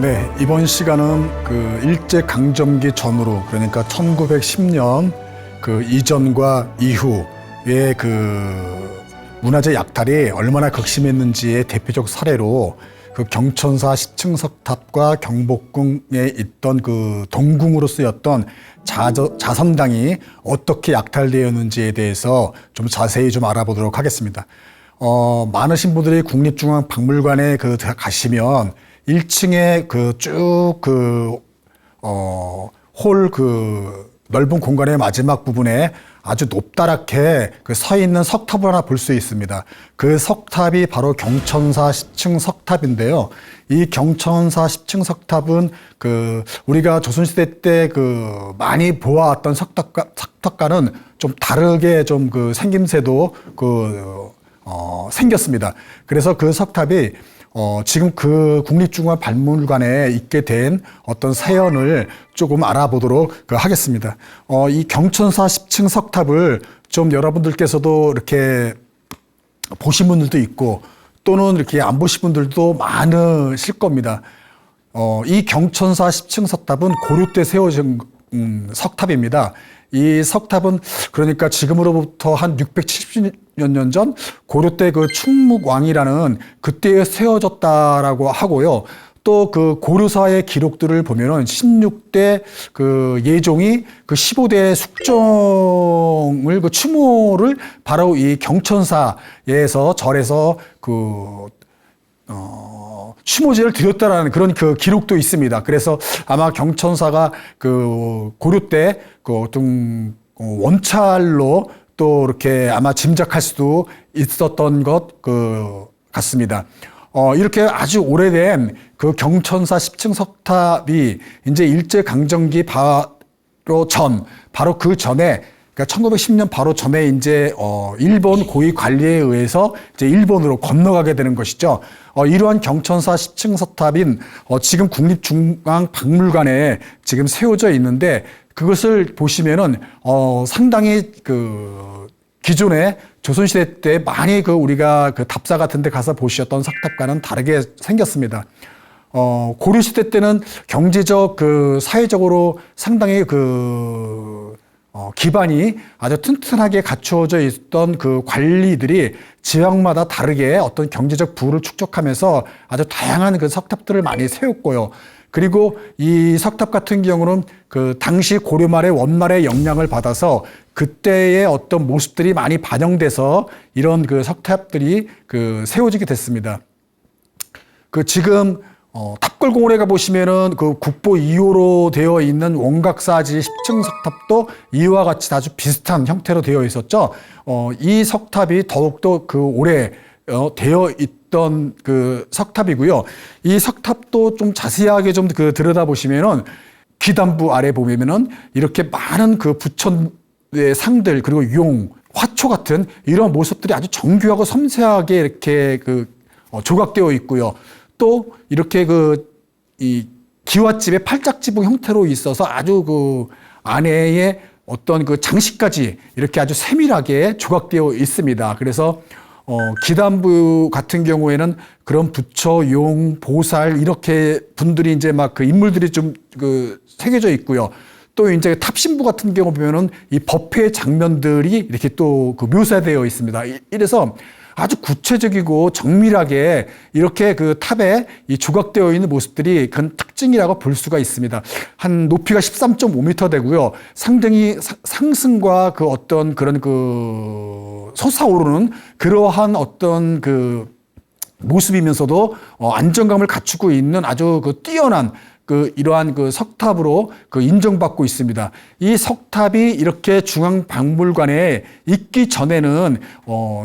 네, 이번 시간은 그 일제강점기 전후로, 그러니까 1910년 그 이전과 이후의 그 문화재 약탈이 얼마나 극심했는지의 대표적 사례로 그 경천사 10층 석탑과 경복궁에 있던 그 동궁으로 쓰였던 자선당이 어떻게 약탈되었는지에 대해서 좀 자세히 좀 알아보도록 하겠습니다. 많으신 분들이 국립중앙박물관에 가시면 1층에 홀 넓은 공간의 마지막 부분에 아주 높다랗게 서 있는 석탑을 하나 볼 수 있습니다. 그 석탑이 바로 경천사 10층 석탑인데요. 이 경천사 10층 석탑은 우리가 조선시대 때 많이 보아왔던 석탑과는 좀 다르게 좀 생김새도 생겼습니다. 그래서 그 석탑이 지금 그 국립중앙박물관에 있게 된 어떤 사연을 조금 알아보도록 하겠습니다. 이 경천사 10층 석탑을 좀 여러분들께서도 이렇게 보신 분들도 있고 또는 이렇게 안 보신 분들도 많으실 겁니다. 이 경천사 10층 석탑은 고려 때 세워진 석탑입니다. 이 석탑은 그러니까 지금으로부터 한 670여 년 전 고려 때 충묵왕이라는 그때에 세워졌다라고 하고요. 또 고려사의 기록들을 보면은 16대 예종이 15대 숙종을 추모를 바로 이 경천사에서 절에서 추모제를 드렸다라는 그런 기록도 있습니다. 그래서 아마 경천사가 고려 때 어떤 원찰로 또 이렇게 아마 짐작할 수도 있었던 것 같습니다. 이렇게 아주 오래된 경천사 10층 석탑이 이제 일제강점기 바로 그 전에, 그러니까 1910년 바로 전에 이제 일본 고위 관리에 의해서 이제 일본으로 건너가게 되는 것이죠. 이러한 경천사 10층 석탑인 지금 국립중앙박물관에 지금 세워져 있는데, 그것을 보시면은 상당히 기존에 조선시대 때 많이 우리가 답사 같은 데 가서 보셨던 석탑과는 다르게 생겼습니다. 고려시대 때는 경제적 사회적으로 상당히 기반이 아주 튼튼하게 갖추어져 있던 관리들이 지역마다 다르게 어떤 경제적 부를 축적하면서 아주 다양한 석탑들을 많이 세웠고요. 그리고 이 석탑 같은 경우는 당시 고려 말의 원말의 영향을 받아서 그때의 어떤 모습들이 많이 반영돼서 이런 석탑들이 세워지게 됐습니다. 지금 탑골공원에 가보시면은 국보 2호로 되어 있는 원각사지 10층 석탑도 이와 같이 아주 비슷한 형태로 되어 있었죠. 이 석탑이 더욱더 오래 되어 있던 석탑이고요. 이 석탑도 좀 자세하게 좀 들여다보시면은 귀단부 아래 보면은 이렇게 많은 부처의 상들, 그리고 용, 화초 같은 이런 모습들이 아주 정교하고 섬세하게 이렇게 조각되어 있고요. 또 이렇게 이 기와집의 팔짝지붕 형태로 있어서 아주 안에의 어떤 장식까지 이렇게 아주 세밀하게 조각되어 있습니다. 그래서 기단부 같은 경우에는 그런 부처, 용, 보살 이렇게 분들이 이제 인물들이 좀 새겨져 있고요. 또 이제 탑신부 같은 경우 보면은 이 법회 장면들이 이렇게 또 묘사되어 있습니다. 이래서 아주 구체적이고 정밀하게 이렇게 탑에 이 조각되어 있는 모습들이 그 특징이라고 볼 수가 있습니다. 한 높이가 13.5m 되고요. 상당히 상승과 어떤 그런 솟아오르는 그러한 어떤 모습이면서도 안정감을 갖추고 있는 아주 뛰어난 이러한 석탑으로 인정받고 있습니다. 이 석탑이 이렇게 중앙박물관에 있기 전에는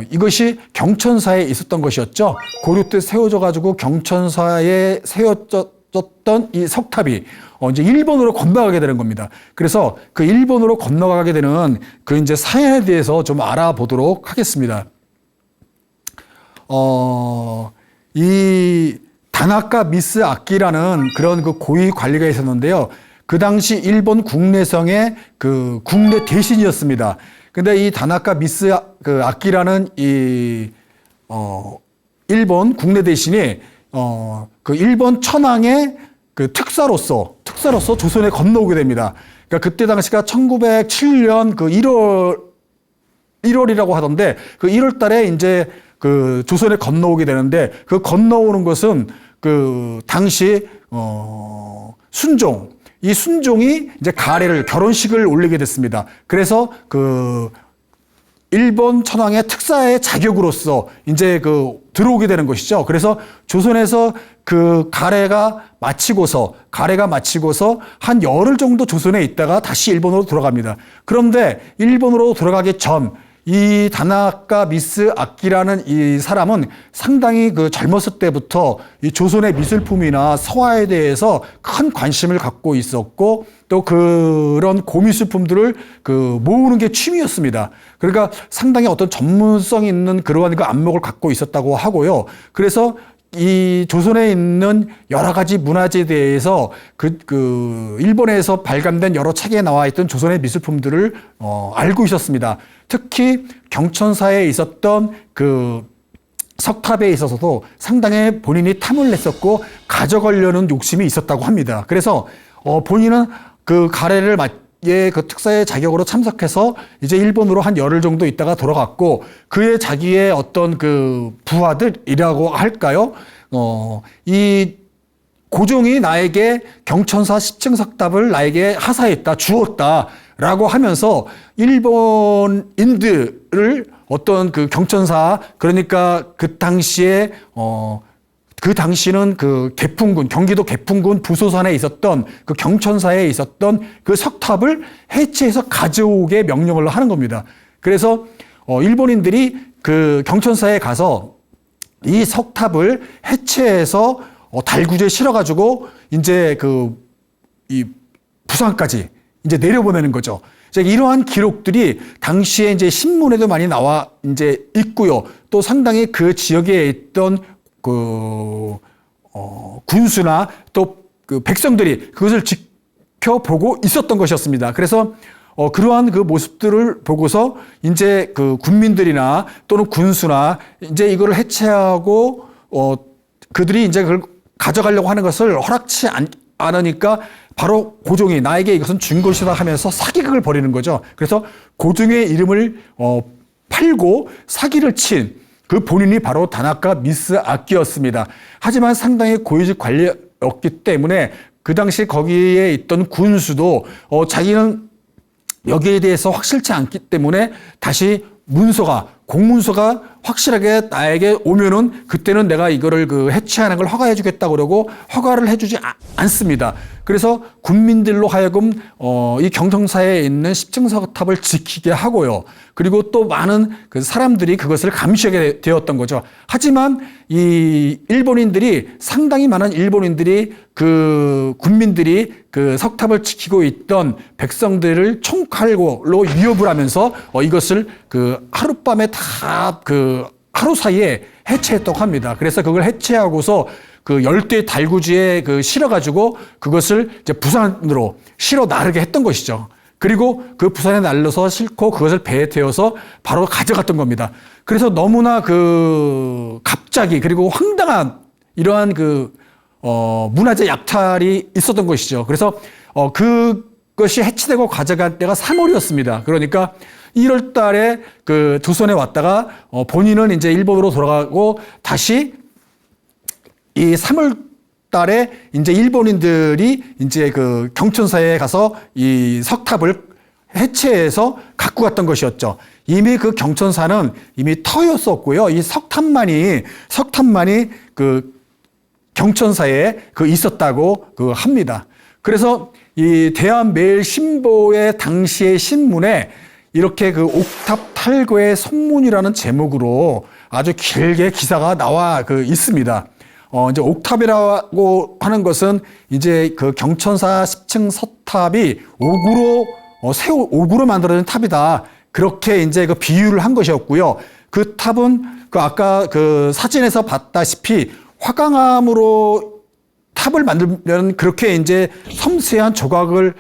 이것이 경천사에 있었던 것이었죠. 고려 때 세워져 가지고 경천사에 세워졌던 이 석탑이 이제 일본으로 건너가게 되는 겁니다. 그래서 일본으로 건너가게 되는 이제 사연에 대해서 좀 알아보도록 하겠습니다. 이 다나카 미스 아키라는 그런 고위 관리가 있었는데요. 그 당시 일본 국내성의 국내 대신이었습니다. 근데 이 다나카 미스 아키라는 일본 국내 대신이 일본 천황의 그 특사로서 조선에 건너오게 됩니다. 그러니까 그때 당시가 1907년 그 1월이라고 하던데 그 1월 달에 이제 그 조선에 건너오게 되는데 그 건너오는 것은 그 당시 순종, 이 순종이 이제 가례를 결혼식을 올리게 됐습니다. 그래서 그 일본 천황의 특사의 자격으로서 이제 그 들어오게 되는 것이죠. 그래서 조선에서 그 가례가 마치고서 한 열흘 정도 조선에 있다가 다시 일본으로 돌아갑니다. 그런데 일본으로 돌아가기 전 이 다나카 미스 아키라는 이 사람은 상당히 그 젊었을 때부터 이 조선의 미술품이나 서화에 대해서 큰 관심을 갖고 있었고 또 그런 고미술품들을 그 모으는 게 취미였습니다. 그러니까 상당히 어떤 전문성 있는 그러한 그 안목을 갖고 있었다고 하고요. 그래서 이 조선에 있는 여러 가지 문화재에 대해서 그 일본에서 발간된 여러 책에 나와 있던 조선의 미술품들을 알고 있었습니다. 특히 경천사에 있었던 그 석탑에 있어서도 상당히 본인이 탐을 냈었고 가져가려는 욕심이 있었다고 합니다. 그래서 본인은 그 가례를 그 특사의 자격으로 참석해서 이제 일본으로 한 열흘 정도 있다가 돌아갔고 그의 자기의 어떤 그 부하들이라고 할까요? 이 고종이 나에게 경천사 10층 석탑을 나에게 하사했다, 주었다라고 하면서 일본인들을 어떤 그 경천사, 그러니까 그 당시에 그 당시는 그 개풍군, 경기도 개풍군 부소산에 있었던 그 경천사에 있었던 그 석탑을 해체해서 가져오게 명령을 하는 겁니다. 그래서 일본인들이 그 경천사에 가서 이 석탑을 해체해서 달구지에 실어가지고 이제 이 부산까지 이제 내려보내는 거죠. 이러한 기록들이 당시에 이제 신문에도 많이 나와 이제 있고요. 또 상당히 그 지역에 있던 군수나 또 그 백성들이 그것을 지켜보고 있었던 것이었습니다. 그래서 그러한 그 모습들을 보고서 이제 그 군민들이나 또는 군수나 이제 이거를 해체하고 그들이 이제 그걸 가져가려고 하는 것을 허락치 않으니까 바로 고종이 나에게 이것은 준 것이다 하면서 사기극을 벌이는 거죠. 그래서 고종의 이름을 팔고 사기를 친 그 본인이 바로 다나카 미스 아키였습니다. 하지만 상당히 고위직 관리였기 때문에 그 당시 거기에 있던 군수도 자기는 여기에 대해서 확실치 않기 때문에 다시 공문서가 확실하게 나에게 오면은 그때는 내가 이거를 그 해체하는 걸 허가해 주겠다 그러고 허가를 해주지 않습니다. 그래서 군민들로 하여금 이 경성사에 있는 10층 석탑을 지키게 하고요. 그리고 또 많은 그 사람들이 그것을 감시하게 되었던 거죠. 하지만 이 상당히 많은 일본인들이 그 군민들이 그 석탑을 지키고 있던 백성들을 총칼로 위협을 하면서 이것을 그 하룻밤에 다 그 하루 사이에 해체했다고 합니다. 그래서 그걸 해체하고서 그 열대 달구지에 그 실어가지고 그것을 이제 부산으로 실어 나르게 했던 것이죠. 그리고 그 부산에 날려서 싣고 그것을 배에 태워서 바로 가져갔던 겁니다. 그래서 너무나 그 갑자기 그리고 황당한 이러한 그 문화재 약탈이 있었던 것이죠. 그래서 그것이 해체되고 가져갈 때가 3월이었습니다. 그러니까 1월 달에 그 조선에 왔다가 본인은 이제 일본으로 돌아가고 다시 이 3월 달에 이제 일본인들이 이제 그 경천사에 가서 이 석탑을 해체해서 갖고 갔던 것이었죠. 이미 그 경천사는 이미 터였었고요. 이 석탑만이 그 경천사에 그 있었다고 그 합니다. 그래서 이 대한매일신보의 당시의 신문에 이렇게 그 옥탑 탈거의 선문이라는 제목으로 아주 길게 기사가 나와 있습니다. 이제 옥탑이라고 하는 것은 이제 그 경천사 10층 석탑이 옥으로 만들어진 탑이다. 그렇게 이제 그 비유를 한 것이었고요. 그 탑은 그 아까 그 사진에서 봤다시피 화강암으로 탑을 만들면 그렇게 이제 섬세한 조각을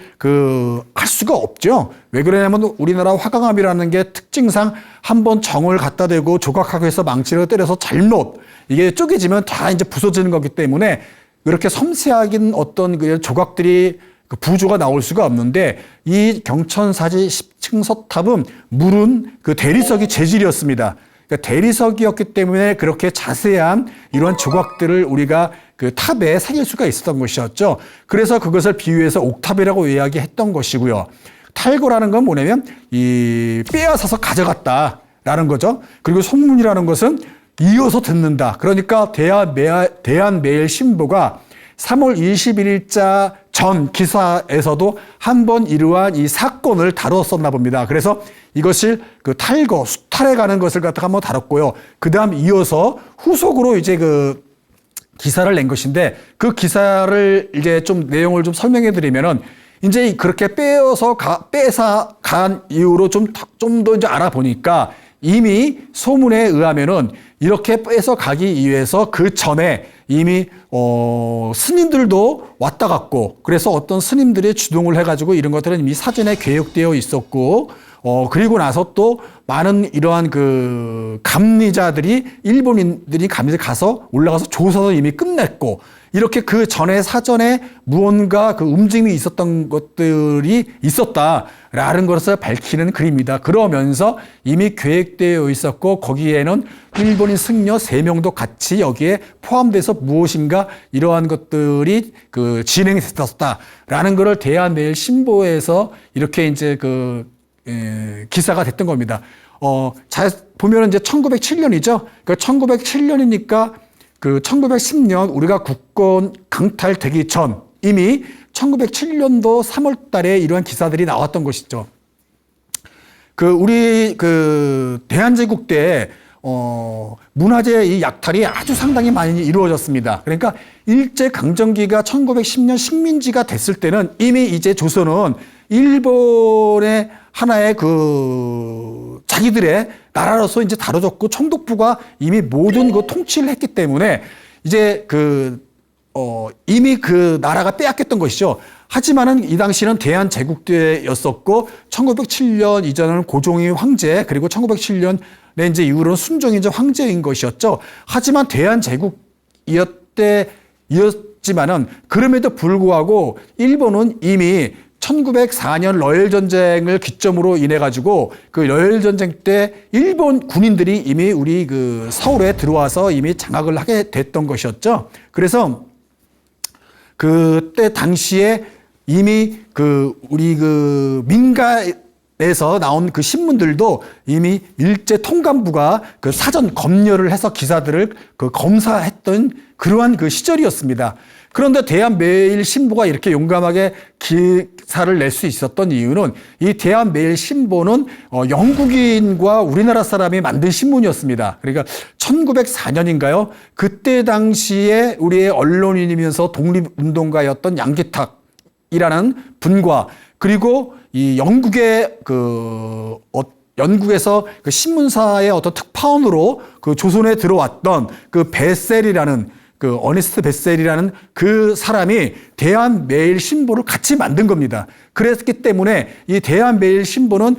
할 수가 없죠. 왜 그러냐면 우리나라 화강암이라는 게 특징상 한번 정을 갖다 대고 조각하고 해서 망치로 때려서 잘못 이게 쪼개지면 다 이제 부서지는 거기 때문에 그렇게 섬세하긴 어떤 그 조각들이 그 부조가 나올 수가 없는데 이 경천사지 10층 서탑은 물은 그 대리석이 재질이었습니다. 그러니까 대리석이었기 때문에 그렇게 자세한 이런 조각들을 우리가 그 탑에 새길 수가 있었던 것이었죠. 그래서 그것을 비유해서 옥탑이라고 이야기했던 것이고요. 탈거라는 건 뭐냐면 이 빼앗아서 가져갔다라는 거죠. 그리고 송문이라는 것은 이어서 듣는다. 그러니까 대한매일신보가 3월 21일자 전 기사에서도 한번 이러한 이 사건을 다뤘었나 봅니다. 그래서 이것을 그 탈거, 수탈해 가는 것을 갖다가 한번 다뤘고요. 그 다음 이어서 후속으로 이제 그 기사를 낸 것인데 그 기사를 이제 좀 내용을 좀 설명해 드리면은 이제 그렇게 빼앗아 간 이후로 좀 더 이제 알아보니까 이미 소문에 의하면은 이렇게 뺏어 가기 위해서 그 전에 이미 스님들도 왔다 갔고 그래서 어떤 스님들이 주동을 해가지고 이런 것들은 이미 사전에 계획되어 있었고 그리고 나서 또 많은 이러한 그 감리자들이 일본인들이 감리자 가서 올라가서 조사도 이미 끝냈고 이렇게 그 전에 사전에 무언가 그 움직임이 있었던 것들이 있었다라는 것을 밝히는 글입니다. 그러면서 이미 계획되어 있었고 거기에는 일본인 승려 3명도 같이 여기에 포함돼서 무엇인가 이러한 것들이 그 진행됐었다라는 것을 대한매일신보에서 이렇게 이제 기사가 됐던 겁니다. 잘 보면은 이제 1907년이죠. 그 1907년이니까 그 1910년 우리가 국권 강탈되기 전 이미 1907년도 3월 달에 이러한 기사들이 나왔던 것이죠. 우리 대한제국 때 문화재 이 약탈이 아주 상당히 많이 이루어졌습니다. 그러니까 일제강점기가 1910년 식민지가 됐을 때는 이미 이제 조선은 일본의 하나의 자기들의 나라로서 이제 다뤄졌고 총독부가 이미 모든 통치를 했기 때문에 이제 이미 그 나라가 빼앗겼던 것이죠. 하지만은 이 당시는 대한제국 때였었고 1907년 이전은 고종이 황제 그리고 1907년에 이제 이후로는 순종이 이제 황제인 것이었죠. 하지만 대한제국이었지만은 그럼에도 불구하고 일본은 이미 1904년 러일 전쟁을 기점으로 인해 가지고 그 러일 전쟁 때 일본 군인들이 이미 우리 서울에 들어와서 이미 장악을 하게 됐던 것이었죠. 그래서 그때 당시에 이미 우리 민가에서 나온 그 신문들도 이미 일제 통감부가 사전 검열을 해서 기사들을 검사했던 그러한 시절이었습니다. 그런데 대한매일신보가 이렇게 용감하게 기사를 낼 수 있었던 이유는 이 대한매일신보는 영국인과 우리나라 사람이 만든 신문이었습니다. 그러니까 1904년인가요? 그때 당시에 우리의 언론인이면서 독립운동가였던 양기탁이라는 분과 그리고 이 영국에서 신문사의 어떤 특파원으로 조선에 들어왔던 베셀이라는 어니스트 베셀이라는 그 사람이 대한매일신보를 같이 만든 겁니다. 그랬기 때문에 이 대한매일신보는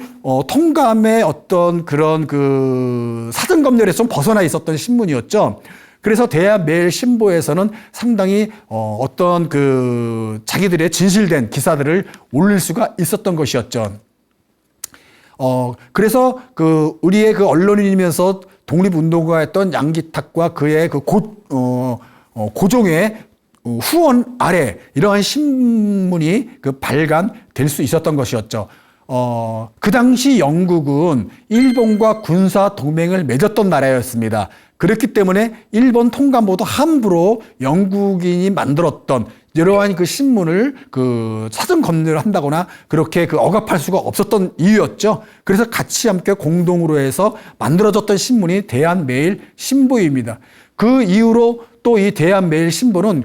통감의 어떤 그런 사전 검열에서 좀 벗어나 있었던 신문이었죠. 그래서 대한매일신보에서는 상당히 어떤 자기들의 진실된 기사들을 올릴 수가 있었던 것이었죠. 그래서 우리의 언론인이면서 독립운동가였던 양기탁과 그의 고종의 후원 아래 이러한 신문이 발간될 수 있었던 것이었죠. 그 당시 영국은 일본과 군사 동맹을 맺었던 나라였습니다. 그렇기 때문에 일본 통감보도 함부로 영국인이 만들었던 이러한 신문을 사전 검열을 한다거나 그렇게 억압할 수가 없었던 이유였죠. 그래서 같이 함께 공동으로 해서 만들어졌던 신문이 대한매일신보입니다. 그 이후로 또 이 대한매일신보는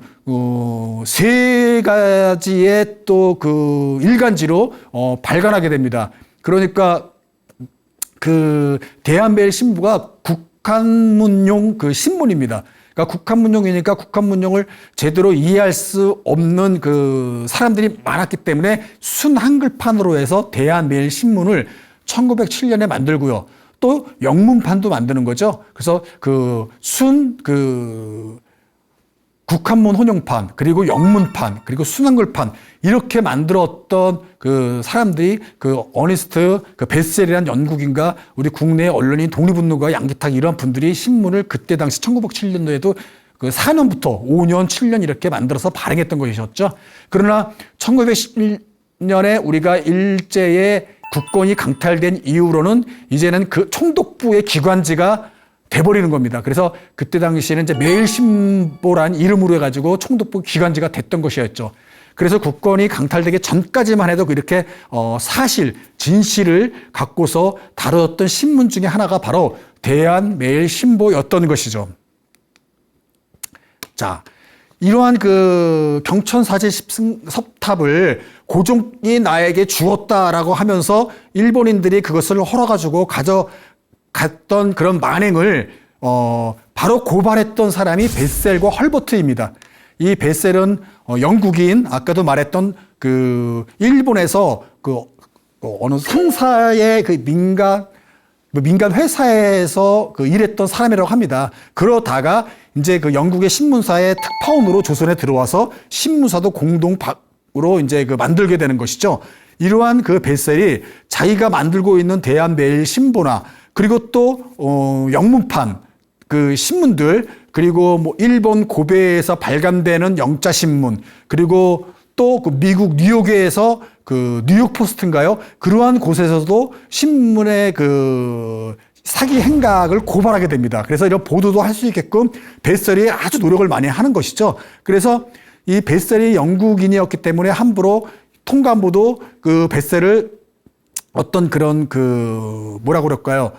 3가지의 또 일간지로 발간하게 됩니다. 그러니까 대한매일신보가 국한문용 신문입니다. 그러니까 국한문용이니까 국한문용을 제대로 이해할 수 없는 사람들이 많았기 때문에 순한글판으로 해서 대한매일신문을 1907년에 만들고요. 또 영문판도 만드는 거죠. 그래서 국한문 혼용판, 그리고 영문판, 그리고 순환글판 이렇게 만들었던 그 사람들이 그 어니스트 그 베셀이라는 영국인과 우리 국내 언론인 독립운동가 양기탁 이런 분들이 신문을 그때 당시 1907년도에도 그 4년부터 5년, 7년 이렇게 만들어서 발행했던 것이었죠. 그러나 1911년에 우리가 일제의 국권이 강탈된 이후로는 이제는 그 총독부의 기관지가 돼버리는 겁니다. 그래서 그때 당시에는 이제 매일신보란 이름으로 해가지고 총독부 기관지가 됐던 것이었죠. 그래서 국권이 강탈되기 전까지만 해도 이렇게 사실, 진실을 갖고서 다루었던 신문 중에 하나가 바로 대한매일신보였던 것이죠. 자, 이러한 그 경천사제 십승섭탑을 고종이 나에게 주었다라고 하면서 일본인들이 그것을 헐어가지고 가져갔던 그런 만행을 바로 고발했던 사람이 베셀과 헐버트입니다. 이 베셀은 영국인, 아까도 말했던 그 일본에서 그 어느 상사의 그 민간 회사에서 그 일했던 사람이라고 합니다. 그러다가 이제 그 영국의 신문사의 특파원으로 조선에 들어와서 신문사도 공동으로 이제 그 만들게 되는 것이죠. 이러한 그 베셀이 자기가 만들고 있는 대한매일신보나 그리고 또 영문판 그 신문들 그리고 뭐 일본 고베에서 발간되는 영자신문 그리고 또 그 미국 뉴욕에서 그 뉴욕 포스트인가요? 그러한 곳에서도 신문의 그 사기 행각을 고발하게 됩니다. 그래서 이런 보도도 할 수 있게끔 베셀이 아주 노력을 많이 하는 것이죠. 그래서 이 베셀이 영국인이었기 때문에 함부로 통감부도 그 베셀을 어떤 그런 그 뭐라고 그럴까요?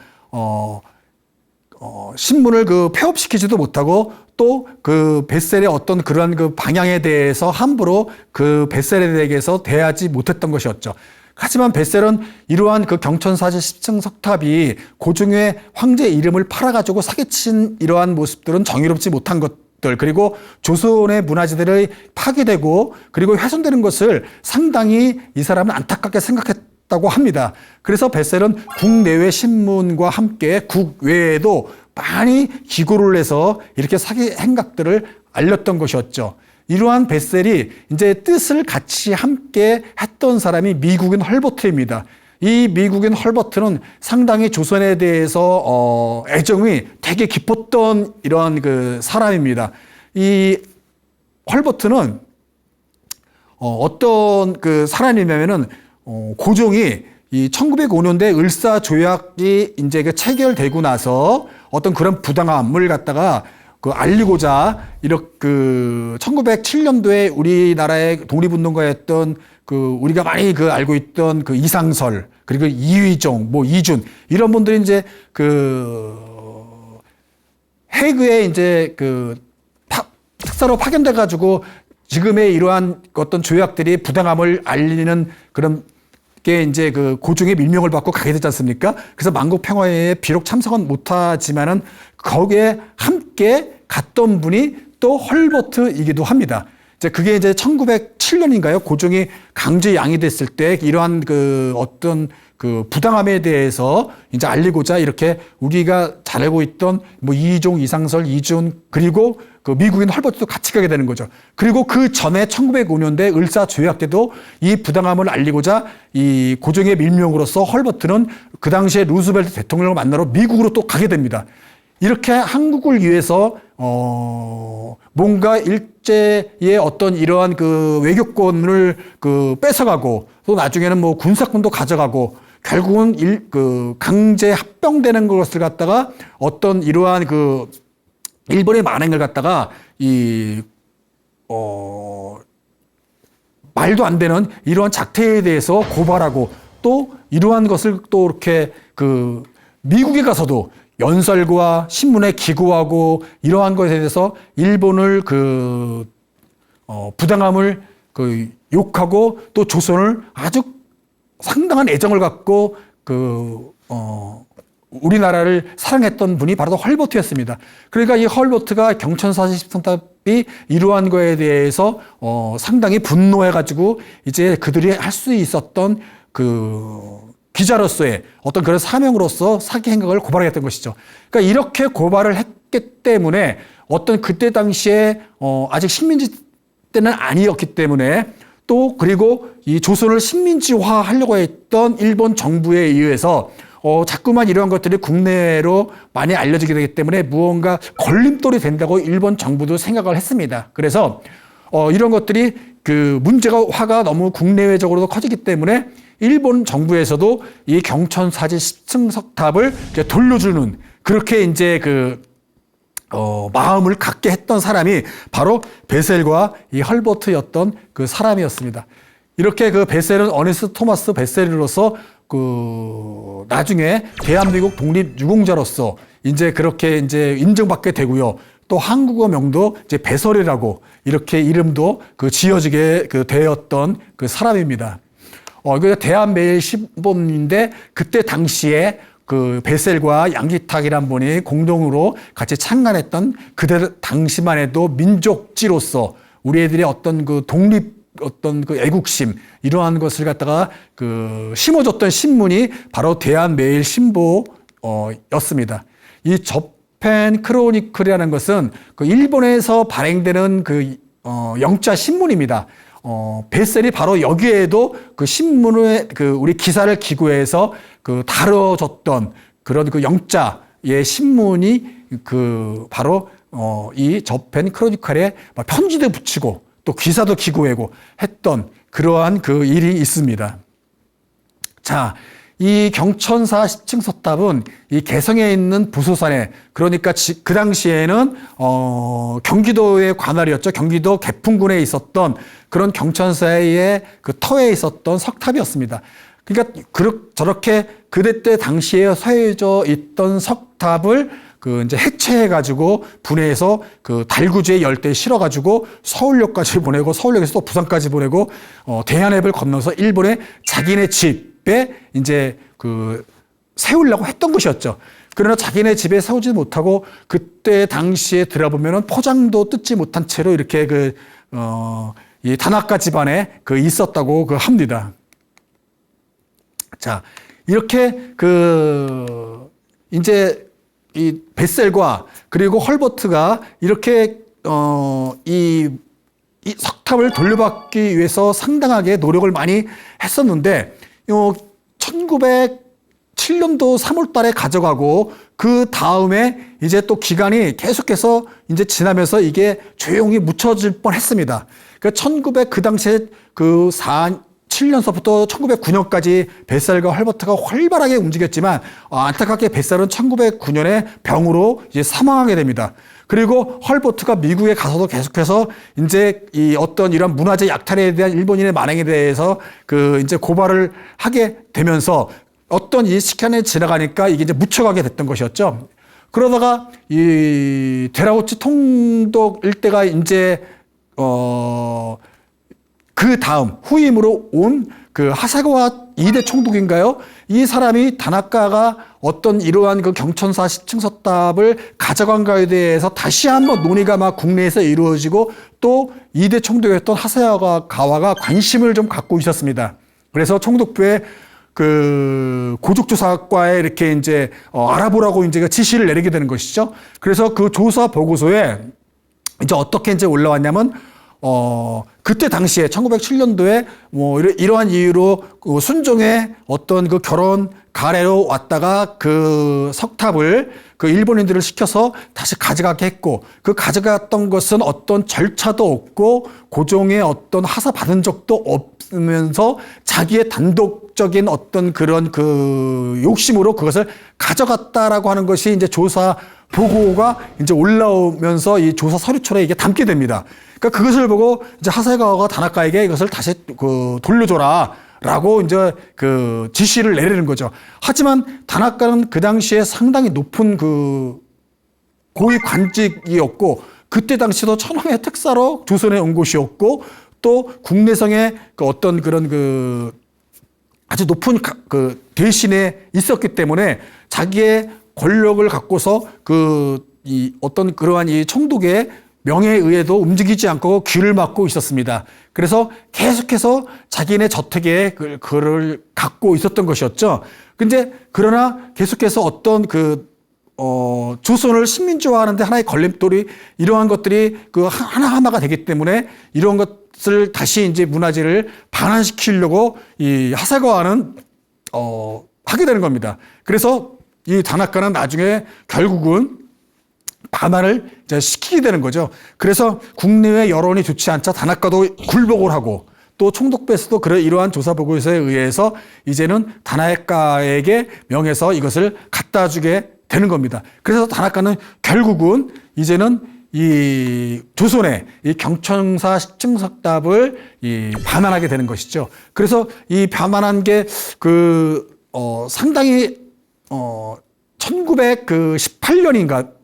신문을 그 폐업시키지도 못하고 또 그 베셀의 어떤 그런 그 방향에 대해서 함부로 그 베셀에 대해서 대하지 못했던 것이었죠. 하지만 베셀은 이러한 그 경천사제 십승석탑이 고종의 황제 이름을 팔아가지고 사기친 이러한 모습들은 정의롭지 못한 것들 그리고 조선의 문화재들이 파괴되고 그리고 훼손되는 것을 상당히 이 사람은 안타깝게 생각했다고 합니다. 그래서 베셀은 국내외 신문과 함께 국외에도 많이 기고를 해서 이렇게 사기 행각들을 알렸던 것이었죠. 이러한 베셀이 이제 뜻을 같이 함께 했던 사람이 미국인 헐버트입니다. 이 미국인 헐버트는 상당히 조선에 대해서 애정이 되게 깊었던 이런 그 사람입니다. 이 헐버트는 어떤 그 사람이냐면은 고종이 이 1905년대 을사조약이 이제 그 체결되고 나서 어떤 그런 부당함을 갖다가 그 알리고자 이렇게 그 1907년도에 우리나라의 독립운동가였던 그 우리가 많이 그 알고 있던 그 이상설 그리고 이휘종 뭐 이준 이런 분들이 이제 그 해그에 이제 그 특사로 파견돼 가지고 지금의 이러한 어떤 조약들이 부당함을 알리는 그런 게 이제 그 고종의 밀명을 받고 가게 되지 않습니까? 그래서 만국평화회에 비록 참석은 못하지만은 거기에 함께 갔던 분이 또 헐버트이기도 합니다. 이제 그게 이제 1907년인가요? 고종이 강제 양이됐을 때 이러한 그 어떤 그 부당함에 대해서 이제 알리고자 이렇게 우리가 잘 알고 있던 뭐 이종, 이상설, 이준 그리고 그 미국인 헐버트도 같이 가게 되는 거죠. 그리고 그 전에 1905년대 을사조약 때도 이 부당함을 알리고자 이 고종의 밀명으로서 헐버트는 그 당시에 루스벨트 대통령을 만나러 미국으로 또 가게 됩니다. 이렇게 한국을 위해서 뭔가 일제의 어떤 이러한 그 외교권을 그 뺏어가고 또 나중에는 뭐 군사권도 가져가고 결국은 그 강제 합병되는 것을 갖다가 어떤 이러한 그 일본의 만행을 갖다가 말도 안 되는 이러한 작태에 대해서 고발하고 또 이러한 것을 또 이렇게 그 미국에 가서도 연설과 신문에 기고하고 이러한 것에 대해서 일본을 그 부당함을 그 욕하고 또 조선을 아주 상당한 애정을 갖고 우리나라를 사랑했던 분이 바로 헐버트였습니다. 그러니까 이 헐버트가 경천사제 십승탑이 이러한 거에 대해서 상당히 분노해가지고 이제 그들이 할 수 있었던 그 기자로서의 어떤 그런 사명으로서 사기 행각을 고발하겠다는 것이죠. 그러니까 이렇게 고발을 했기 때문에 어떤 그때 당시에 아직 식민지 때는 아니었기 때문에 또 그리고 이 조선을 식민지화 하려고 했던 일본 정부에 의해서 자꾸만 이러한 것들이 국내로 많이 알려지게 되기 때문에 무언가 걸림돌이 된다고 일본 정부도 생각을 했습니다. 그래서 이런 것들이 그 화가 너무 국내외적으로도 커지기 때문에 일본 정부에서도 이 경천사지 10층 석탑을 돌려주는 그렇게 이제 마음을 갖게 했던 사람이 바로 베셀과 이 헐버트였던 그 사람이었습니다. 이렇게 그 베셀은 어니스트 토마스 베셀로서 나중에 대한민국 독립유공자로서 이제 그렇게 이제 인정받게 되고요. 또 한국어 명도 이제 배설이라고 이렇게 이름도 지어지게 되었던 그 사람입니다. 이거 대한매일신문인데 그때 당시에 그 베셀과 양기탁이란 분이 공동으로 같이 창간했던 그때 당시만 해도 민족지로서 우리 애들의 어떤 그 독립 어떤 그 애국심 이러한 것을 갖다가 심어줬던 신문이 바로 대한매일신보였습니다. 이 저펜 크로니클이라는 것은 그 일본에서 발행되는 영자 신문입니다. 베셀이 바로 여기에도 그 신문을 우리 기사를 기고해서 다뤄졌던 그런 영자의 신문이 바로 이 저펜 크로니클에 편지도 붙이고 또 기사도 기고하고 했던 그러한 일이 있습니다. 자, 이 경천사 10층 석탑은 이 개성에 있는 부소산에 그러니까 그 당시에는 경기도의 관할이었죠. 경기도 개풍군에 있었던 그런 경천사의 터에 있었던 석탑이었습니다. 그러니까 저렇게 그때 당시에 서해져 있던 석탑을 이제 해체해가지고 분해해서 달구지에 열대에 실어가지고 서울역까지 보내고 서울역에서 또 부산까지 보내고 대한해협을 건너서 일본의 자기네 집에 이제 세우려고 했던 것이었죠. 그러나 자기네 집에 세우지 못하고 그때 당시에 들어보면은 포장도 뜯지 못한 채로 이렇게 이 다나카 집안에 있었다고 합니다. 자, 이렇게 이제 이 베셀과 그리고 헐버트가 이렇게 이 석탑을 돌려받기 위해서 상당하게 노력을 많이 했었는데 1907년도 3월 달에 가져가고 그 다음에 이제 또 기간이 계속해서 이제 지나면서 이게 조용히 묻혀질 뻔했습니다. 그 당시에 7년서부터 1909년까지 베셀과 헐버트가 활발하게 움직였지만 안타깝게 베셀은 1909년에 병으로 이제 사망하게 됩니다. 그리고 헐버트가 미국에 가서도 계속해서 이제 이런 문화재 약탈에 대한 일본인의 만행에 대해서 이제 고발을 하게 되면서 어떤 이 시간이 지나가니까 이게 이제 묻혀가게 됐던 것이었죠. 그러다가 이 데라우치 통독 일대가 이제 그 다음 후임으로 온 하사가와 2대 총독인가요? 이 사람이 다나카가 어떤 이러한 경천사 10층 석탑을 가져간가에 대해서 다시 한번 논의가 막 국내에서 이루어지고 또 2대 총독이었던 하사가와가 관심을 좀 갖고 있었습니다. 그래서 총독부에 고족조사과에 이렇게 이제 알아보라고 이제 지시를 내리게 되는 것이죠. 그래서 그 조사 보고서에 이제 어떻게 이제 올라왔냐면 그때 당시에 1907년도에 이러한 이유로 순종의 어떤 결혼 가례로 왔다가 석탑을 일본인들을 시켜서 다시 가져가게 했고 가져갔던 것은 어떤 절차도 없고 고종의 어떤 하사 받은 적도 없으면서 자기의 단독적인 어떤 그런 욕심으로 그것을 가져갔다라고 하는 것이 이제 조사 보고가 이제 올라오면서 이 조사 서류처럼 이게 담게 됩니다. 그러니까 그것을 보고 이제 하사가와가 다나카에게 이것을 다시 돌려줘라라고 이제 지시를 내리는 거죠. 하지만 다나카는 그 당시에 상당히 높은 고위 관직이었고 그때 당시도 천황의 특사로 조선에 온 곳이었고 또 국내성의 어떤 그런 아주 높은 대신에 있었기 때문에 자기의 권력을 갖고서 이 어떤 그러한 이 총독의 명예에 의해도 움직이지 않고 귀를 막고 있었습니다. 그래서 계속해서 자기네 저택에 그를 갖고 있었던 것이었죠. 근데 그러나 계속해서 어떤 조선을 식민지화하는데 하나의 걸림돌이 이러한 것들이 그 하나하나가 되기 때문에 이런 것을 다시 이제 문화재를 반환시키려고 이 하사가와는 하게 되는 겁니다. 그래서 이 다나카는 나중에 결국은 반환을 이제 시키게 되는 거죠. 그래서 국내외 여론이 좋지 않자 다나카도 굴복을 하고 또 총독배에서도 이러한 조사 보고서에 의해서 이제는 다나카에게 명해서 이것을 갖다 주게 되는 겁니다. 그래서 다나카는 결국은 이제는 이 조선의 이 경천사 식증석답을 반환하게 되는 것이죠. 그래서 이 반환한 게 상당히 1918년인가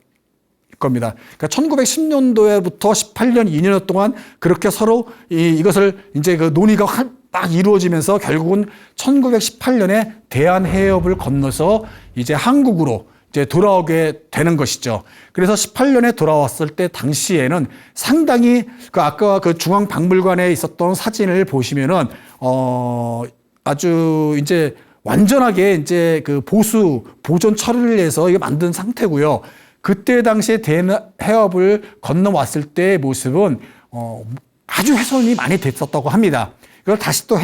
겁니다. 그러니까 1910년도에부터 18년, 2년 동안 그렇게 서로 이것을 이제 그 논의가 딱 이루어지면서 결국은 1918년에 대한해협을 건너서 이제 한국으로 이제 돌아오게 되는 것이죠. 그래서 18년에 돌아왔을 때 당시에는 상당히 아까 그 중앙박물관에 있었던 사진을 보시면은 아주 이제 완전하게 이제 그 보존 처리를 해서 이게 만든 상태고요. 그때 당시에 대한해협을 건너왔을 때의 모습은 아주 훼손이 많이 됐었다고 합니다. 이걸 다시 또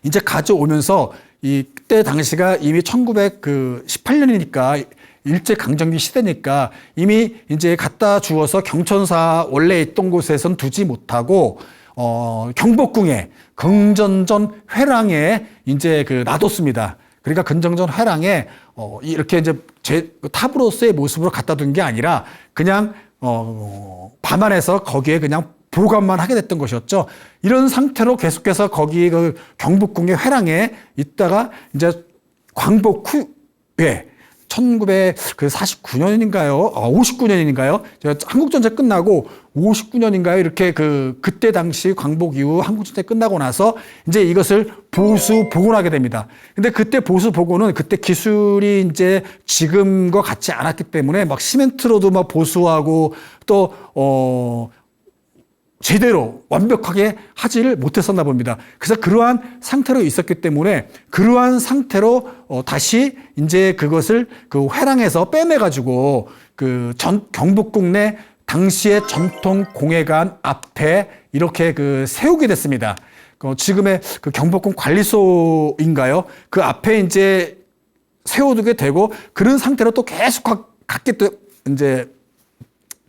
이제 가져오면서 그때 당시가 이미 1918년이니까 일제강점기 시대니까 이미 이제 갖다 주어서 경천사 원래 있던 곳에선 두지 못하고 경복궁에 긍정전 회랑에 이제 놔뒀습니다. 그러니까 긍정전 회랑에 이렇게 이제 탑으로서의 모습으로 갖다 둔 게 아니라 그냥 반환해서 거기에 그냥 보관만 하게 됐던 것이었죠. 이런 상태로 계속해서 거기 그 경복궁의 회랑에 있다가 이제 광복 후에 1949년인가요? 59년인가요? 한국전쟁 끝나고 59년인가요? 이렇게 그때 당시 광복 이후 한국전쟁 끝나고 나서 이제 이것을 보수 복원하게 됩니다. 근데 그때 보수 복원은 그때 기술이 이제 지금과 같지 않았기 때문에 막 시멘트로도 막 보수하고 또, 제대로 완벽하게 하지를 못했었나 봅니다. 그래서 그러한 상태로 있었기 때문에 그러한 상태로 다시 이제 그것을 그 회랑에서 빼내가지고 경복궁 내 당시의 전통 공회관 앞에 이렇게 세우게 됐습니다. 지금의 경복궁 관리소인가요? 그 앞에 이제 세워두게 되고 그런 상태로 또 계속 갖게 또 이제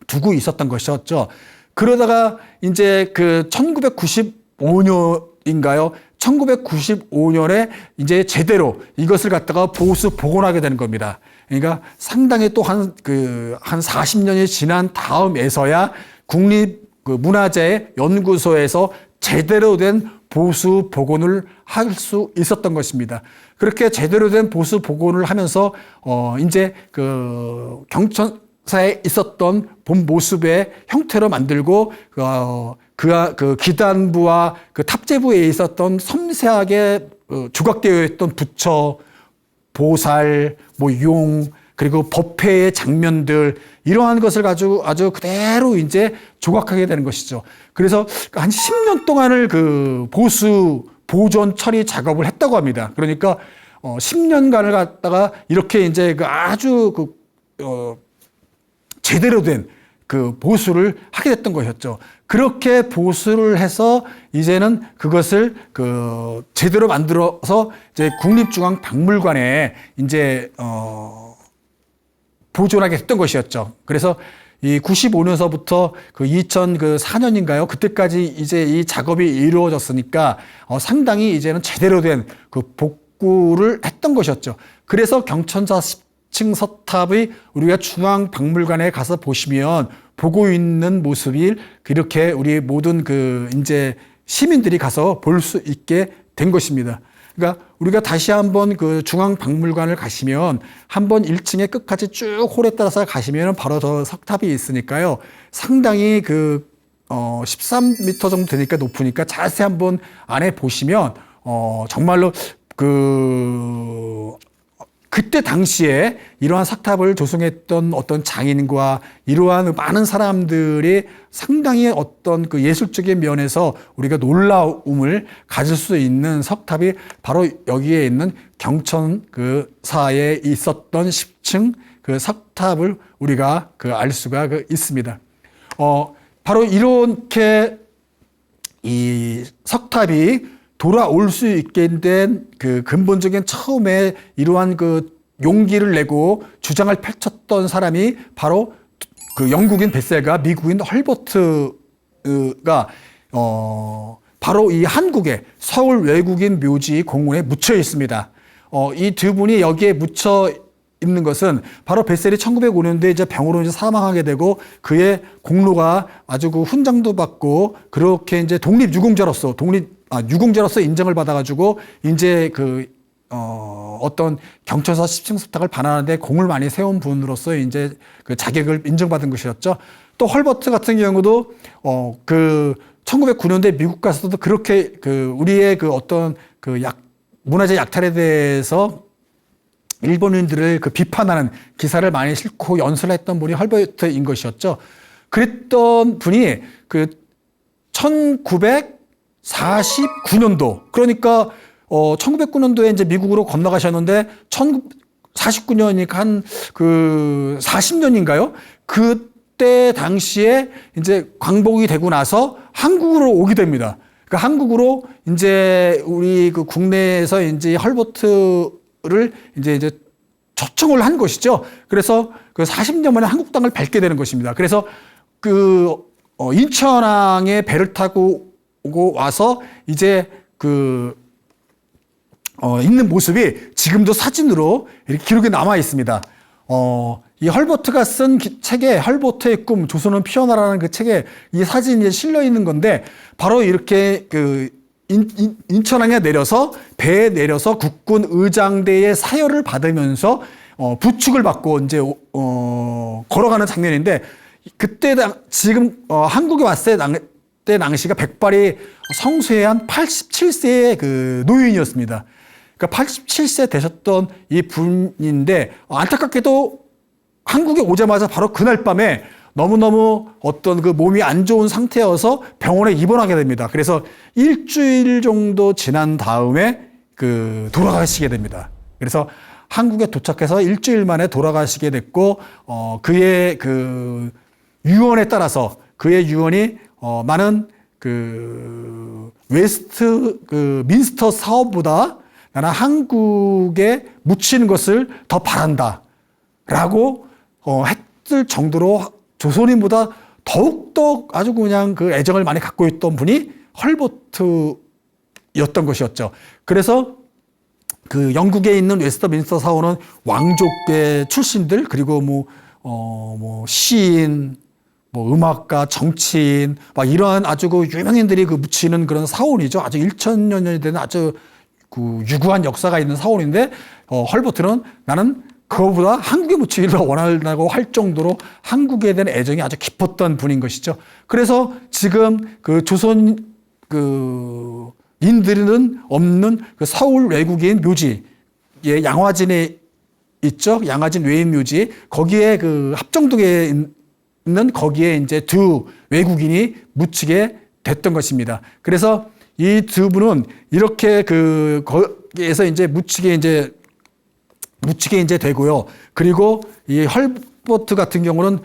두고 있었던 것이었죠. 그러다가 이제 1995년인가요? 1995년에 이제 제대로 이것을 갖다가 보수 복원하게 되는 겁니다. 그러니까 상당히 또 한 40년이 지난 다음에서야 국립문화재연구소에서 제대로 된 보수 복원을 할 수 있었던 것입니다. 그렇게 제대로 된 보수 복원을 하면서 이제 경천사에 있었던 본 모습의 형태로 만들고 그 기단부와 그 탑재부에 있었던 섬세하게 조각되어 있던 부처, 보살, 용, 그리고 법회의 장면들 이러한 것을 가지고 아주 그대로 이제 조각하게 되는 것이죠. 그래서 한 10년 동안을 보수 보존 처리 작업을 했다고 합니다. 그러니까 10년간을 갖다가 이렇게 이제 아주 제대로 된 보수를 하게 됐던 것이었죠. 그렇게 보수를 해서 이제는 그것을 제대로 만들어서 이제 국립중앙박물관에 이제 보존하게 했던 것이었죠. 그래서 이 95년서부터 2004년인가요? 그때까지 이제 이 작업이 이루어졌으니까 상당히 이제는 제대로 된 복구를 했던 것이었죠. 그래서 경천사 10층 서탑의 우리가 중앙박물관에 가서 보시면 보고 있는 모습이 그렇게 우리 모든 이제 시민들이 가서 볼 수 있게 된 것입니다. 그러니까 우리가 다시 한번 중앙박물관을 가시면 한번 1층의 끝까지 쭉 홀에 따라서 가시면 바로 더 석탑이 있으니까요. 상당히 13m 정도 되니까 높으니까 자세히 한번 안에 보시면 정말로 그때 당시에 이러한 석탑을 조성했던 어떤 장인과 이러한 많은 사람들이 상당히 어떤 그 예술적인 면에서 우리가 놀라움을 가질 수 있는 석탑이 바로 여기에 있는 경천 그 사에 있었던 10층 그 석탑을 우리가 그 알 수가 있습니다. 바로 이렇게 이 석탑이 돌아올 수 있게 된 그 근본적인 처음에 이러한 그 용기를 내고 주장을 펼쳤던 사람이 바로 그 영국인 벳셀과 미국인 헐버트가 바로 이 한국의 서울 외국인 묘지 공원에 묻혀 있습니다. 이 두 분이 여기에 묻혀 있는 것은 바로 벳셀이 1905년도에 이제 병으로 이제 사망하게 되고 그의 공로가 아주 그 훈장도 받고 그렇게 이제 독립유공자로서 유공자로서 인정을 받아가지고 이제 어떤 경천사 10층 석탑을 반환하는데 공을 많이 세운 분으로서 이제 그 자격을 인정받은 것이었죠. 또 헐버트 같은 경우도 그 1909년도에 미국 가서도 그렇게 그 우리의 그 어떤 그 문화재 약탈에 대해서 일본인들을 그 비판하는 기사를 많이 싣고 연설을 했던 분이 헐버트인 것이었죠. 그랬던 분이 그 1949년도 그러니까 1909년도에 이제 미국으로 건너가셨는데 1949년이니까 한 그 40년인가요? 그때 당시에 이제 광복이 되고 나서 한국으로 오게 됩니다. 그러니까 한국으로 이제 우리 그 국내에서 이제 헐버트를 이제 초청을 한 것이죠. 그래서 그 40년 만에 한국 땅을 밟게 되는 것입니다. 그래서 그 인천항에 배를 타고 오고 와서 이제 있는 모습이 지금도 사진으로 이렇게 기록이 남아 있습니다. 이 헐버트가 쓴 책에 헐버트의 꿈, 조선은 피어나라는 그 책에 이 사진이 실려 있는 건데 바로 이렇게 그 인천항에 내려서 배에 내려서 국군 의장대의 사열을 받으면서 부축을 받고 이제 걸어가는 장면인데 그때 지금 한국에 왔을 때 당시가 백발이 성쇠한 87세의 그 노인이었습니다. 그러니까 87세 되셨던 이 분인데 안타깝게도 한국에 오자마자 바로 그날 밤에 너무너무 어떤 그 몸이 안 좋은 상태여서 병원에 입원하게 됩니다. 그래서 일주일 정도 지난 다음에 돌아가시게 됩니다. 그래서 한국에 도착해서 일주일 만에 돌아가시게 됐고, 그의 그 유언에 따라서 그의 유언이 많은 민스터 사업보다 나는 한국에 묻히는 것을 더 바란다. 라고 했을 정도로 조선인보다 더욱더 아주 그냥 그 애정을 많이 갖고 있던 분이 헐버트였던 것이었죠. 그래서 그 영국에 있는 웨스트민스터 사원은 왕족의 출신들, 그리고 시인, 음악가, 정치인, 막 이러한 아주 그 유명인들이 묻히는 그런 사원이죠. 아주 1000여 년이 되는 아주 그 유구한 역사가 있는 사원인데, 헐버트는 나는 그거보다 한국에 묻히기를 원한다고 할 정도로 한국에 대한 애정이 아주 깊었던 분인 것이죠. 그래서 지금 그 조선 인들은 없는 그 서울 외국인 묘지에 양화진에 있죠. 양화진 외인 묘지. 거기에 그 합정동에 있는 거기에 이제 두 외국인이 묻히게 됐던 것입니다. 그래서 이 두 분은 이렇게 거기에서 이제 묻히게 이제 되고요. 그리고 이 헐버트 같은 경우는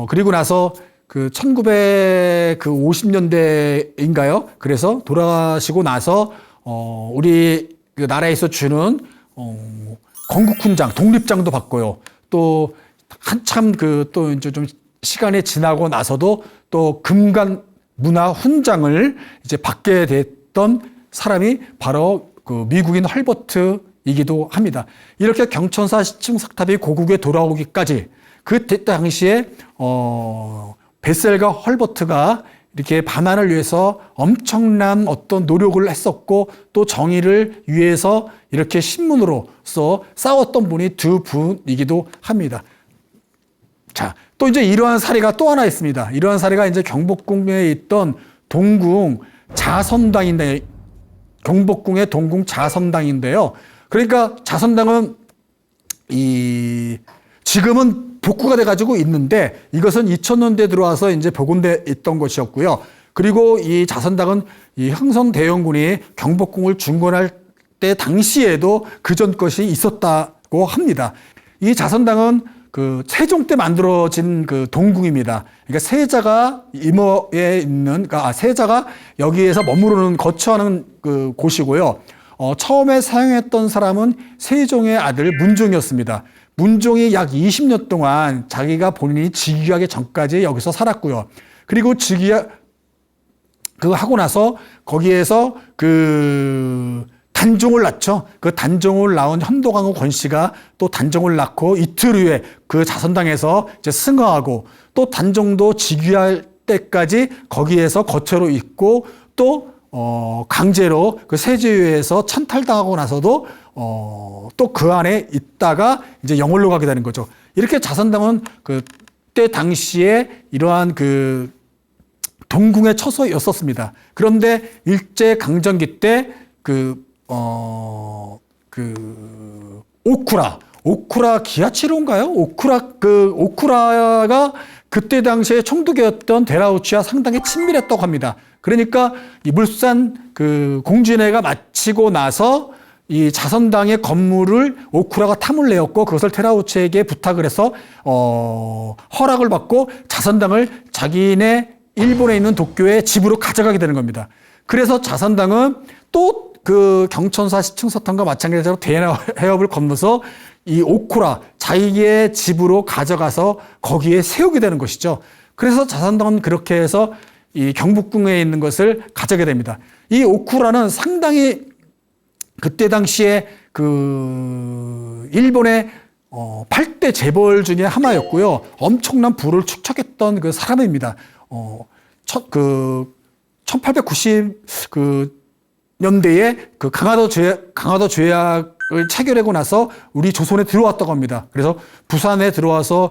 그리고 나서 그 1950년대인가요? 그래서 돌아가시고 나서 우리 그 나라에서 주는 건국훈장, 독립장도 받고요. 또 한참 또 이제 좀 시간이 지나고 나서도 또 금관 문화 훈장을 이제 받게 됐던 사람이 바로 그 미국인 헐버트이기도 합니다. 이렇게 경천사 10층 석탑이 고국에 돌아오기까지 그때 당시에 벳셀과 헐버트가 이렇게 반환을 위해서 엄청난 어떤 노력을 했었고 또 정의를 위해서 이렇게 신문으로서 싸웠던 분이 두 분이기도 합니다. 자, 또 이제 이러한 사례가 또 하나 있습니다. 이러한 사례가 이제 경복궁에 있던 동궁 자선당인데, 경복궁의 동궁 자선당인데요. 그러니까 자선당은 지금은 복구가 돼가지고 있는데 이것은 2000년대 들어와서 이제 복원돼 있던 것이었고요. 그리고 이 자선당은 이 흥선대원군이 경복궁을 중건할 때 당시에도 그전 것이 있었다고 합니다. 이 자선당은 그 세종 때 만들어진 그 동궁입니다. 그러니까 세자가 임어에 있는, 세자가 여기에서 머무르는 거처하는 그 곳이고요. 처음에 사용했던 사람은 세종의 아들 문종이었습니다. 문종이 약 20년 동안 자기가 본인이 즉위하기 전까지 여기서 살았고요. 그리고 하고 나서 거기에서 그 단종을 낳죠. 그 단종을 낳은 현도강후 권씨가 또 단종을 낳고 이틀 후에 그 자선당에서 이제 승하하고 또 단종도 즉위할 때까지 거기에서 거처로 있고 또 강제로 그 세제유에서 찬탈당하고 나서도 또 그 안에 있다가 이제 영월로 가게 되는 거죠. 이렇게 자선당은 그때 당시에 이러한 그 동궁의 처소였었습니다. 그런데 일제 강점기 때 오쿠라 기아치로인가요? 오쿠라가 그때 당시에 총독이었던 데라우치와 상당히 친밀했다고 합니다. 그러니까 이 물산 그 공진회가 마치고 나서 이 자선당의 건물을 오쿠라가 탐을 내었고 그것을 테라우치에게 부탁을 해서 허락을 받고 자선당을 자기네 일본에 있는 도쿄의 집으로 가져가게 되는 겁니다. 그래서 자선당은 또 그 경천사 시층사탕과 마찬가지로 대해협을 건너서 이 오쿠라 자기의 집으로 가져가서 거기에 세우게 되는 것이죠. 그래서 자선당은 그렇게 해서 이 경복궁에 있는 것을 가져게 됩니다. 이 오쿠라는 상당히 그때 당시에 그 일본의 8대 재벌 중에 하나였고요. 엄청난 부를 축적했던 그 사람입니다. 1890 년대에 그 강화도 조약을 체결하고 나서 우리 조선에 들어왔다고 합니다. 그래서 부산에 들어와서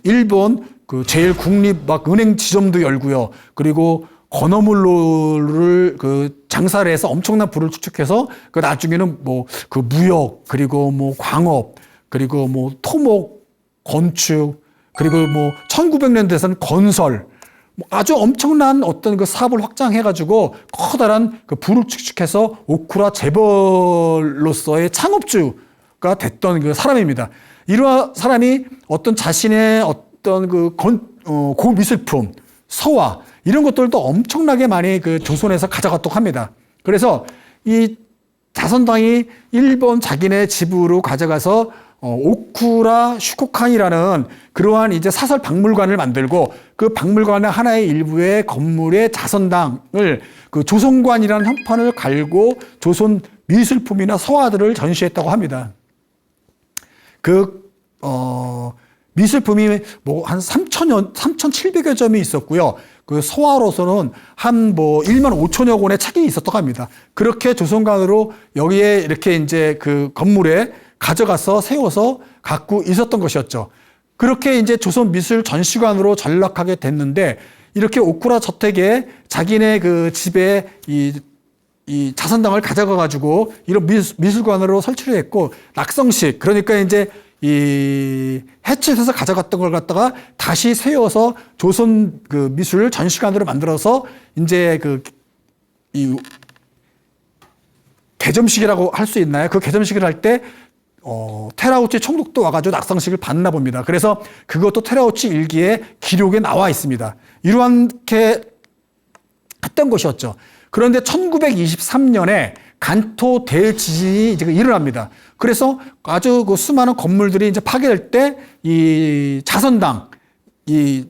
일본 그 제일 국립 막 은행 지점도 열고요. 그리고 건어물로를 그 장사를 해서 엄청난 부를 축적해서 그 나중에는 뭐 그 무역 그리고 뭐 광업 그리고 뭐 토목 건축 그리고 뭐 1900년대에서는 건설 아주 엄청난 어떤 그 사업을 확장해가지고 커다란 그 부를 축적해서 오쿠라 재벌로서의 창업주가 됐던 그 사람입니다. 이러한 사람이 어떤 자신의 어떤 그 고미술품, 서화 이런 것들도 엄청나게 많이 그 조선에서 가져갔다고 합니다. 그래서 이 자선당이 일본 자기네 집으로 가져가서 오쿠라 슈코칸이라는 그러한 이제 사설 박물관을 만들고 그 박물관의 하나의 일부의 건물에 자선당을 그 조선관이라는 형판을 갈고 조선 미술품이나 서화들을 전시했다고 합니다. 미술품이 뭐 한 3,700여 점이 있었고요. 그 서화로서는 한 뭐 1만 5천여 권의 책이 있었다고 합니다. 그렇게 조선관으로 여기에 이렇게 이제 그 건물에 가져가서 세워서 갖고 있었던 것이었죠. 그렇게 이제 조선 미술 전시관으로 전락하게 됐는데 이렇게 오쿠라 저택에 자기네 그 집에 이 자선당을 가져가 가지고 이런 미술관으로 설치를 했고 낙성식 그러니까 이제 이 해체해서 가져갔던 걸 갖다가 다시 세워서 조선 그 미술 전시관으로 만들어서 이제 이 개점식이라고 할 수 있나요? 그 개점식을 할 때 테라우치 총독도 와가지고 낙상식을 봤나 봅니다. 그래서 그것도 테라우치 일기에 기록에 나와 있습니다. 이렇게 했던 것이었죠. 그런데 1923년에 간토 대지진이 이제 일어납니다. 그래서 아주 그 수많은 건물들이 이제 파괴될 때 이 자선당, 이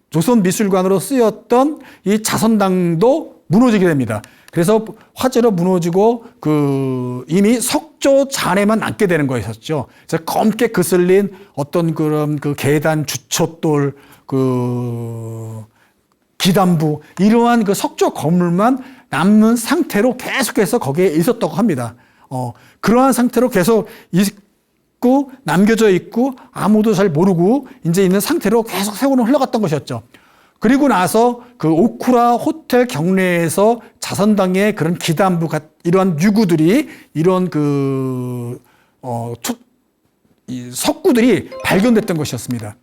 조선미술관으로 쓰였던 이 자선당도 무너지게 됩니다. 그래서 화재로 무너지고 이미 석조 잔해만 남게 되는 거였었죠. 그래서 검게 그슬린 어떤 그런 그 계단, 주춧돌, 기단부 이러한 그 석조 건물만 남는 상태로 계속해서 거기에 있었다고 합니다. 그러한 상태로 계속 있고 남겨져 있고 아무도 잘 모르고 이제 있는 상태로 계속 세월은 흘러갔던 것이었죠. 그리고 나서 그 오쿠라 호텔 경내에서 자선당의 그런 기단부 이러한 유구들이 이런 이 석구들이 발견됐던 것이었습니다.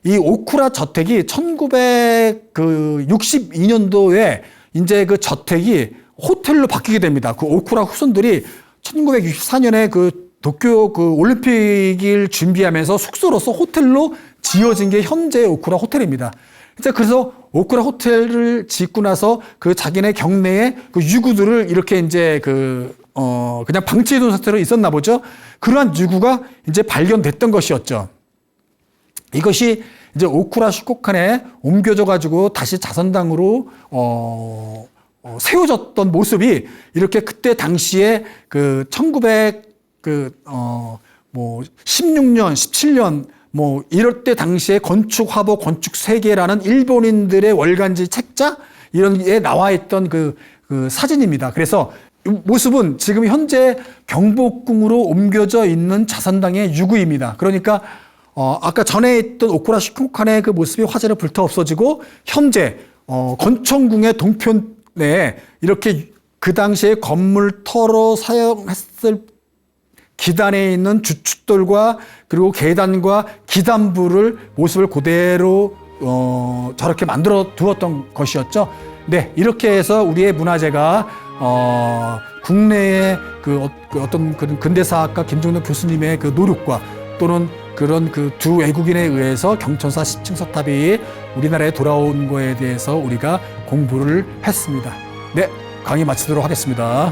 이 오쿠라 저택이 1962년도에 이제 그 저택이 호텔로 바뀌게 됩니다. 그 오쿠라 후손들이 1964년에 그 도쿄 그 올림픽을 준비하면서 숙소로서 호텔로 지어진 게 현재의 오쿠라 호텔입니다. 이제 그래서 오쿠라 호텔을 짓고 나서 그 자기네 경내에 그 유구들을 이렇게 이제 그냥 방치해둔 상태로 있었나 보죠. 그러한 유구가 이제 발견됐던 것이었죠. 이것이 이제 오쿠라 슈코칸에 옮겨져 가지고 다시 자선당으로 세워졌던 모습이 이렇게 그때 당시에 그 16년, 17년 뭐 이럴 때 당시에 건축 화보 건축 세계라는 일본인들의 월간지 책자 이런 게 나와 있던 그 사진입니다. 그래서 이 모습은 지금 현재 경복궁으로 옮겨져 있는 자선당의 유구입니다. 그러니까 아까 전에 있던 오쿠라 슈코칸의 그 모습이 화재로 불타 없어지고 현재 건천궁의 동편에 이렇게 그 당시에 건물 터로 사용했을 기단에 있는 주춧돌과 그리고 계단과 기단부를 모습을 그대로 저렇게 만들어 두었던 것이었죠. 네, 이렇게 해서 우리의 문화재가 국내의 어떤 근대사학과 김종덕 교수님의 그 노력과 또는 그런 그 두 외국인에 의해서 경천사 10층 석탑이 우리나라에 돌아온 거에 대해서 우리가 공부를 했습니다. 네, 강의 마치도록 하겠습니다.